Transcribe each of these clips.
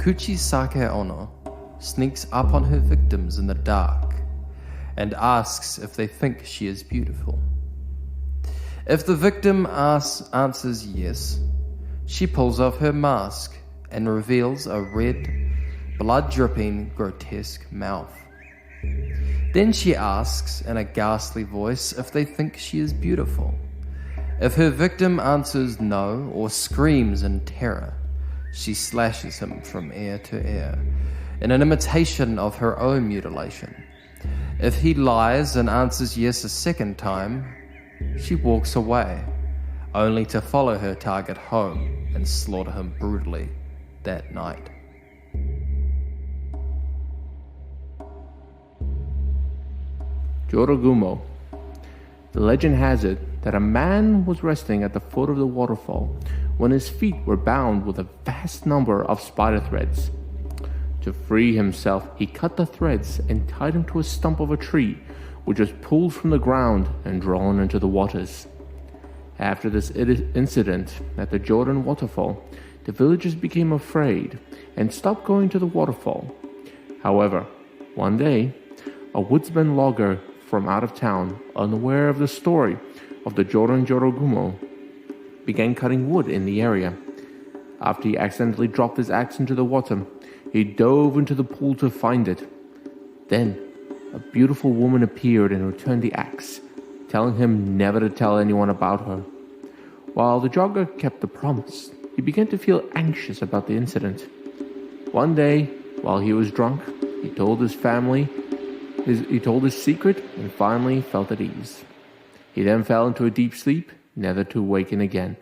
Kuchisake Ono sneaks up on her victims in the dark and asks if they think she is beautiful. If the victim answers yes, she pulls off her mask and reveals a red, blood-dripping, grotesque mouth. Then she asks in a ghastly voice if they think she is beautiful. If her victim answers no or screams in terror, she slashes him from ear to ear in an imitation of her own mutilation. If he lies and answers yes a second time, she walks away, only to follow her target home and slaughter him brutally that night. Jorogumo. The legend has it that a man was resting at the foot of the waterfall when his feet were bound with a vast number of spider threads. To free himself, he cut the threads and tied them to a stump of a tree, which was pulled from the ground and drawn into the waters. After this incident at the Jordan waterfall, the villagers became afraid and stopped going to the waterfall. However, one day, a woodsman logger from out of town, unaware of the story of the Jordan Jorogumo, began cutting wood in the area. After he accidentally dropped his axe into the water, he dove into the pool to find it. Then, a beautiful woman appeared and returned the axe, telling him never to tell anyone about her. While the jogger kept the promise, he began to feel anxious about the incident. One day, while he was drunk, he told his family he told his secret and finally felt at ease. He then fell into a deep sleep, never to awaken again.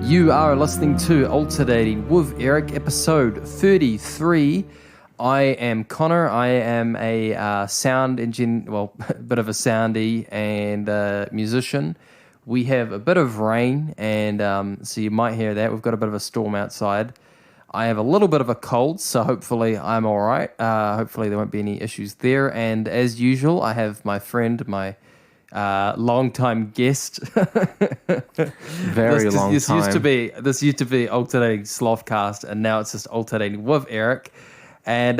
You are listening to Alternating with Eric, episode 33. I am Connor. I am a sound engineer, well, a bit of a soundy and musician. We have a bit of rain, and so you might hear that. We've got a bit of a storm outside. I have a little bit of a cold, so hopefully I'm all right. Hopefully there won't be any issues there. And as usual, I have my friend, my long-time guest. Very long this time. This used to be Alternating Slothcast, and now it's just Alternating with Eric. And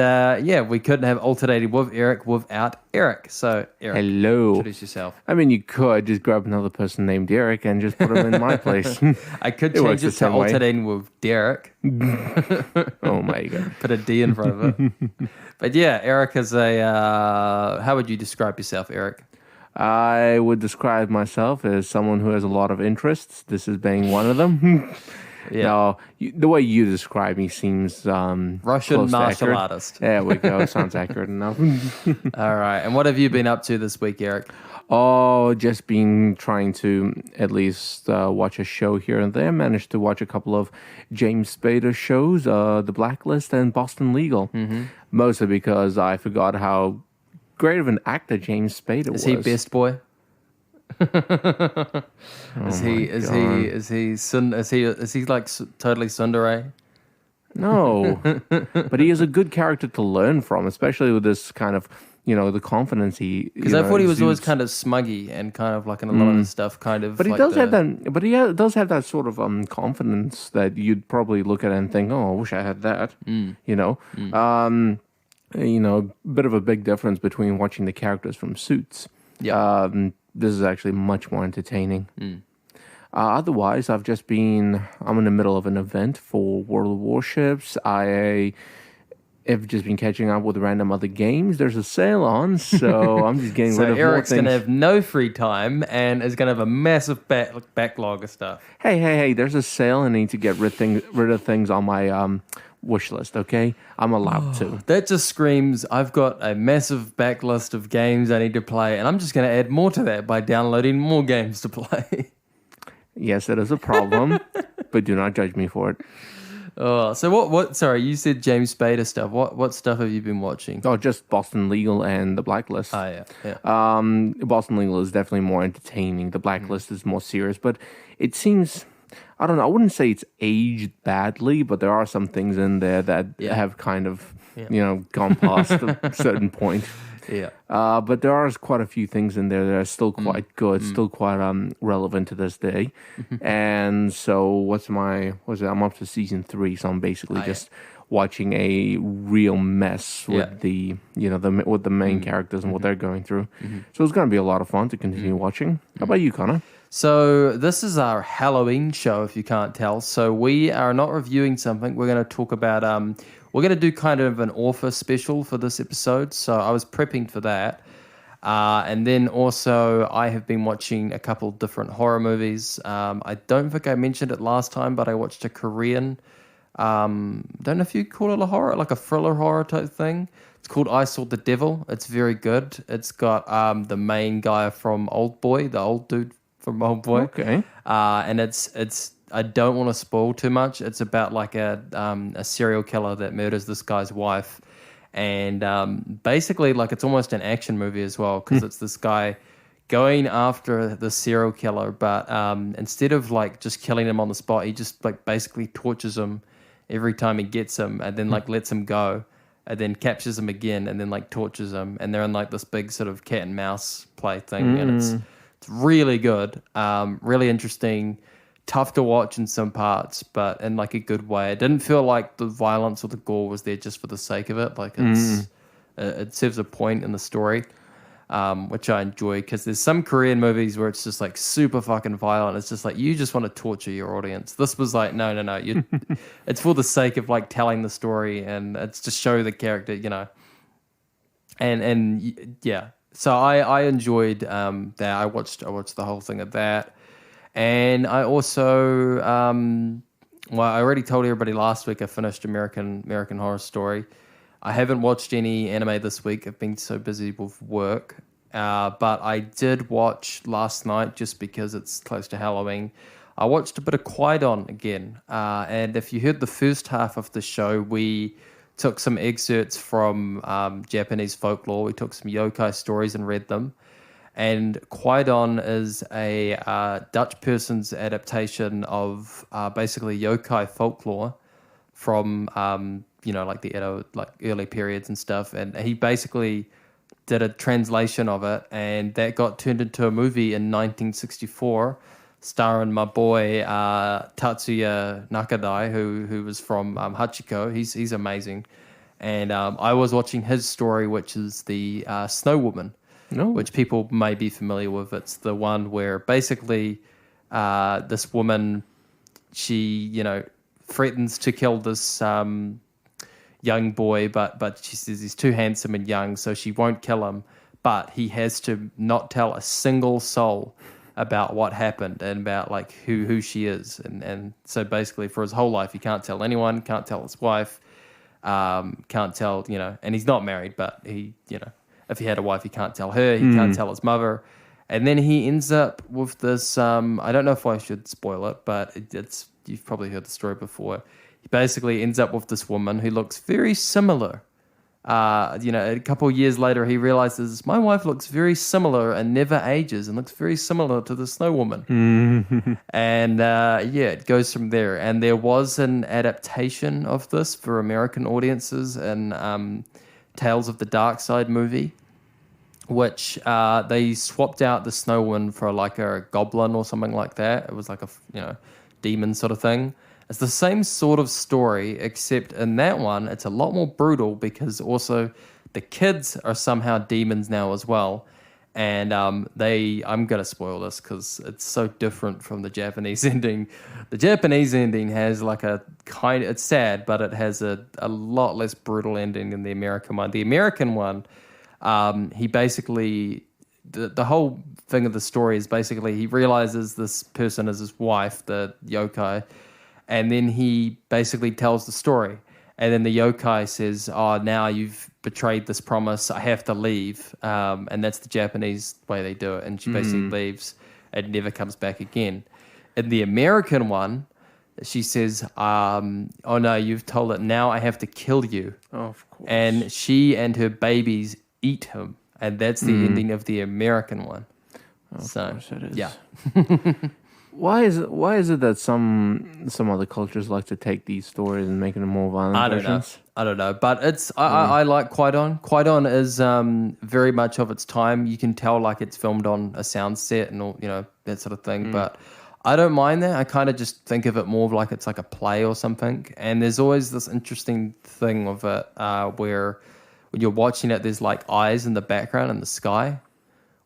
we couldn't have Alternating with Eric without Eric. So, Eric, hello. Introduce yourself. I mean, you could just grab another person named Eric and just put him in my place. I could change it to Alternating with Derek. Oh my God. Put a D in front of it. But yeah, Eric is how would you describe yourself, Eric? I would describe myself as someone who has a lot of interests. This is being one of them. Yeah. No, the way you describe me seems Russian martial artist. There we go. Sounds accurate enough. All right. And what have you been up to this week, Eric? Oh, just been trying to at least watch a show here and there. Managed to watch a couple of James Spader shows, The Blacklist and Boston Legal. Mm-hmm. Mostly because I forgot how great of an actor James Spader was. Is he best boy? Is he like totally tsundere? No, but he is a good character to learn from, especially with this kind of, the confidence he. Because I thought he was always kind of smuggy and kind of like in a lot of the stuff, kind of. But he does have that. But he does have that sort of confidence that you'd probably look at it and think, "Oh, I wish I had that." Bit of a big difference between watching the characters from Suits. Yeah. This is actually much more entertaining. Otherwise, I'm in the middle of an event for World of Warships. I have just been catching up with random other games. There's a sale on, so I'm just getting rid of more things. So Eric's going to have no free time and is going to have a massive backlog of stuff. Hey, there's a sale and I need to get rid of things on my wish list, okay? I'm allowed to. That just screams, I've got a massive backlist of games I need to play, and I'm just going to add more to that by downloading more games to play. Yes, it is a problem, but do not judge me for it. Oh, so what? Sorry, you said James Spader stuff. What stuff have you been watching? Oh, just Boston Legal and The Blacklist. Oh, yeah. Boston Legal is definitely more entertaining. The Blacklist is more serious, but it seems, I don't know, I wouldn't say it's aged badly, but there are some things in there that have kind of, gone past a certain point. Yeah. But there are quite a few things in there that are still quite good, still quite relevant to this day. And so I'm up to season 3, so I'm basically just watching a real mess with the main characters and what they're going through. So it's going to be a lot of fun to continue watching. How about you, Connor? So this is our Halloween show, if you can't tell. So we are not reviewing something. We're going to talk about we're going to do kind of an author special for this episode. So I was prepping for that. And then also I have been watching a couple different horror movies. I don't think I mentioned it last time, but I watched a Korean, don't know if you call it a horror, like a thriller horror type thing. It's called I Saw the Devil. It's very good. It's got the main guy from Old Boy, the old dude from Old Boy. Okay. And it's I don't want to spoil too much. It's about like a serial killer that murders this guy's wife. And basically, like, it's almost an action movie as well, because it's this guy going after the serial killer, but instead of like just killing him on the spot, he just like basically tortures him every time he gets him, and then like lets him go, and then captures him again, and then like tortures him, and they're in like this big sort of cat and mouse play thing, and it's really good, really interesting. Tough to watch in some parts, but in like a good way. It didn't feel like the violence or the gore was there just for the sake of it. Like it serves a point in the story, which I enjoy, because there's some Korean movies where it's just like super fucking violent. It's just like you just want to torture your audience. This was like no. It's for the sake of like telling the story, and it's to show the character, And yeah, so I enjoyed that. I watched the whole thing of that. And I also, I already told everybody last week I finished American Horror Story. I haven't watched any anime this week. I've been so busy with work. But I did watch last night, just because it's close to Halloween. I watched a bit of Kwai-Don again. And if you heard the first half of the show, we took some excerpts from Japanese folklore. We took some yokai stories and read them. And Kwai-Don is a Dutch person's adaptation of basically yokai folklore from like the Edo, like early periods and stuff. And he basically did a translation of it, and that got turned into a movie in 1964, starring my boy Tatsuya Nakadai, who was from Hachiko. He's amazing. And I was watching his story, which is the Snow Woman. No. Which people may be familiar with. It's the one where basically this woman, she, threatens to kill this young boy, but she says he's too handsome and young, so she won't kill him. But he has to not tell a single soul about what happened and about like who she is. And so basically for his whole life, he can't tell anyone, can't tell his wife, can't tell, and he's not married, but he, if he had a wife, he can't tell her. He can't tell his mother. And then he ends up with this, I don't know if I should spoil it, but it's you've probably heard the story before. He basically ends up with this woman who looks very similar. A couple of years later, he realizes, my wife looks very similar and never ages and looks very similar to the Snow Woman. And it goes from there. And there was an adaptation of this for American audiences and Tales of the Dark Side movie, which they swapped out the Snow Woman for like a goblin or something like that. It was like a demon sort of thing. It's the same sort of story, except in that one it's a lot more brutal, because also the kids are somehow demons now as well. And I'm gonna spoil this because it's so different from the Japanese ending. The Japanese ending has like it's sad, but it has a lot less brutal ending than the American one. The American one, he basically, the whole thing of the story is basically he realizes this person is his wife, the yokai, and then he basically tells the story. And then the yokai says, "Oh, now you've betrayed this promise. I have to leave." And that's the Japanese way they do it. And she basically leaves and never comes back again. In the American one, she says, "Oh no, you've told it. Now I have to kill you." Oh, of course. And she and her babies eat him, and that's the ending of the American one. Of course it is. Yeah. Why is it that some other cultures like to take these stories and make them more violent? I don't know, but it's I like Qui-Gon. Qui-Gon is very much of its time. You can tell like it's filmed on a sound set and all, that sort of thing. But I don't mind that. I kind of just think of it more of like it's like a play or something. And there's always this interesting thing of it where when you're watching it, there's like eyes in the background in the sky.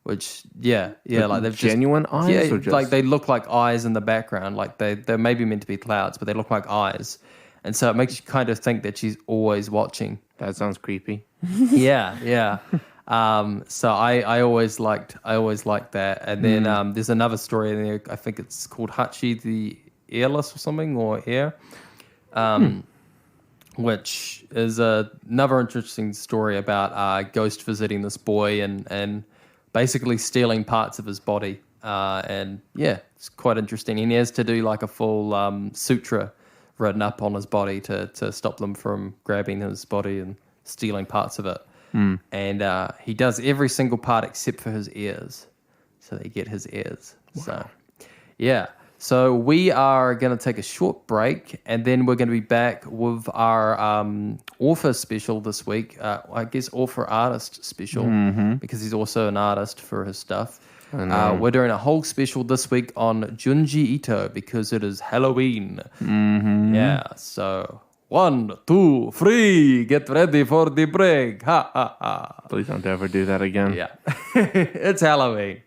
Which, like they've genuine eyes, or just like they look like eyes in the background, like they're maybe meant to be clouds, but they look like eyes, and so it makes you kind of think that she's always watching. That sounds creepy. Yeah. So I always liked that, and then there's another story in there. I think it's called Hachi the Airless or something, or Air, which is another interesting story about a ghost visiting this boy and basically stealing parts of his body. It's quite interesting. And he has to do like a full sutra written up on his body to stop them from grabbing his body and stealing parts of it. And he does every single part except for his ears. So they get his ears. Wow. So, yeah. So we are going to take a short break, and then we're going to be back with our author special this week. I guess author-artist special, because he's also an artist for his stuff. We're doing a whole special this week on Junji Ito because it is Halloween. Yeah, so 1, 2, 3, get ready for the break. Ha, ha, ha. Please don't ever do that again. Yeah, it's Halloween.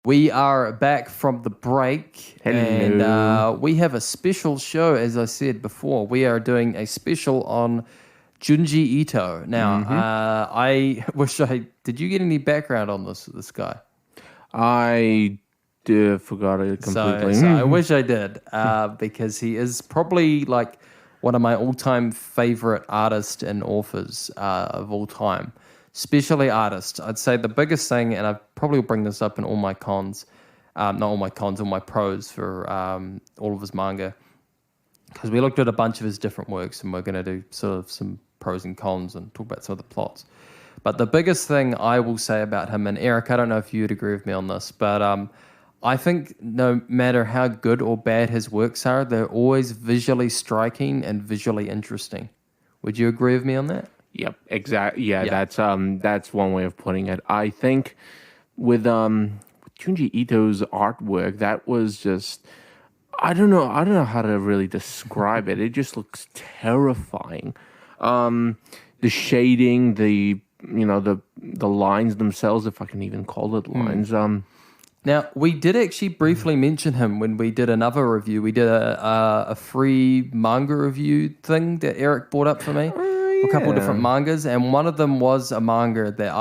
We are back from the break. Hello. And we have a special show, as I said before. We are doing a special on Junji Ito. Now, I wish did you get any background on this guy? I forgot it completely. So I wish I did, because he is probably like one of my all-time favorite artists and authors of all time. Especially artists. I'd say the biggest thing, and I probably will bring this up in all my cons, not all my cons, all my pros for all of his manga, because we looked at a bunch of his different works, and we're going to do sort of some pros and cons and talk about some of the plots. But the biggest thing I will say about him, and Eric, I don't know if you'd agree with me on this, but I think no matter how good or bad his works are, they're always visually striking and visually interesting. Would you agree with me on that? Yep, exactly. Yeah, that's one way of putting it. I think with Junji Ito's artwork, that was just I don't know how to really describe it. It just looks terrifying. The shading, the lines themselves, if I can even call it lines. Now, we did actually briefly mention him when we did another review. We did a free manga review thing that Eric brought up for me. A couple of different mangas, and one of them was a manga that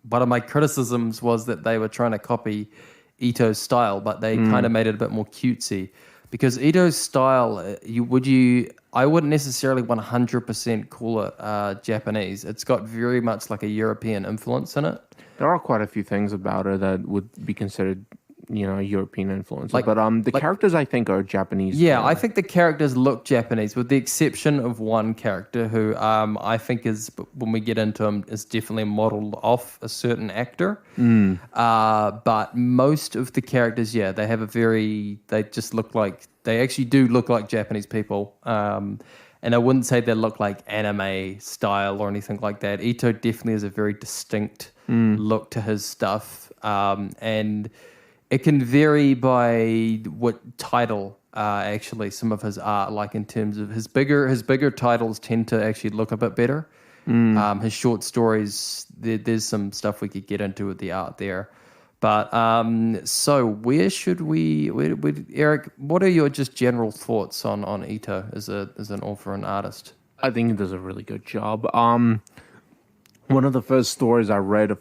one of my criticisms was that they were trying to copy Ito's style, but they kind of made it a bit more cutesy. Because Ito's style, I wouldn't necessarily 100% call it Japanese. It's got very much like a European influence in it. There are quite a few things about it that would be considered European influences. But the characters I think are Japanese. Yeah, I think the characters look Japanese, with the exception of one character who I think is, when we get into him, is definitely modeled off a certain actor. But most of the characters, they have they just look like, they actually do look like Japanese people. And I wouldn't say they look like anime style or anything like that. Ito definitely has a very distinct look to his stuff. And it can vary by what title, actually, some of his art, like in terms of his bigger titles tend to actually look a bit better. His short stories, there's some stuff we could get into with the art there. But so where should we, Eric, what are your just general thoughts on Ito as an author and artist? I think he does a really good job. One of the first stories I read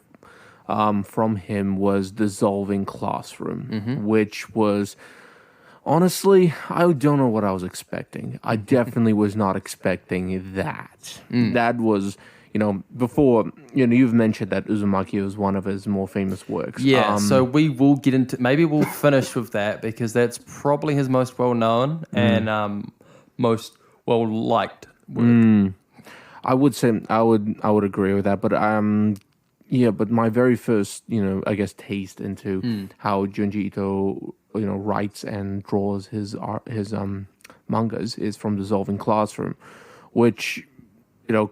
from him was Dissolving Classroom, which was, honestly, I don't know what I was expecting. I definitely was not expecting that. That was, before, you've mentioned that Uzumaki was one of his more famous works. Yeah, so we will get into, maybe we'll finish with that, because that's probably his most well-known and most well-liked work. I would say, I would agree with that, but but my very first, I guess, taste into how Junji Ito, writes and draws his mangas is from Dissolving Classroom, which,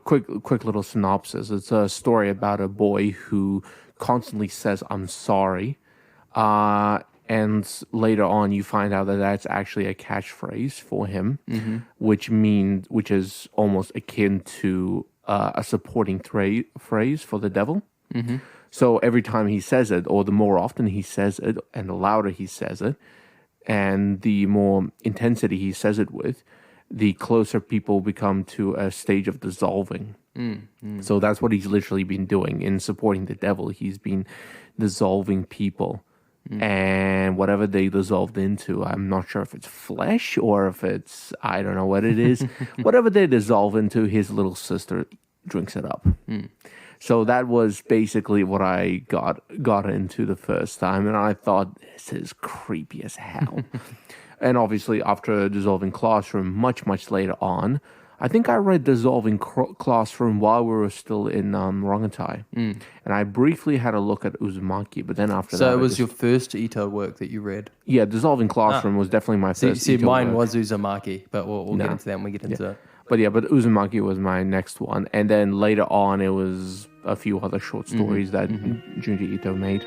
quick little synopsis. It's a story about a boy who constantly says, "I'm sorry," and later on you find out that that's actually a catchphrase for him, which is almost akin to a supporting phrase for the devil. So every time he says it, or the more often he says it, and the louder he says it, and the more intensity he says it with, the closer people become to a stage of dissolving. So that's what he's literally been doing in supporting the devil. He's been dissolving people. And whatever they dissolved into, I'm not sure if it's flesh or if it's, I don't know what it is. Whatever they dissolve into, his little sister drinks it up. So that was basically what I got into the first time, and I thought, this is creepy as hell. And obviously, after Dissolving Classroom, much later on, I think I read Dissolving Classroom while we were still in Rongotai. And I briefly had a look at Uzumaki, but then after that... So it was your first Ito work that you read? Yeah, Dissolving Classroom was definitely my first Ito mine work. was Uzumaki, but we'll get into that when we get into it. But Uzumaki was my next one. And then later on, it was a few other short stories that Junji Ito made.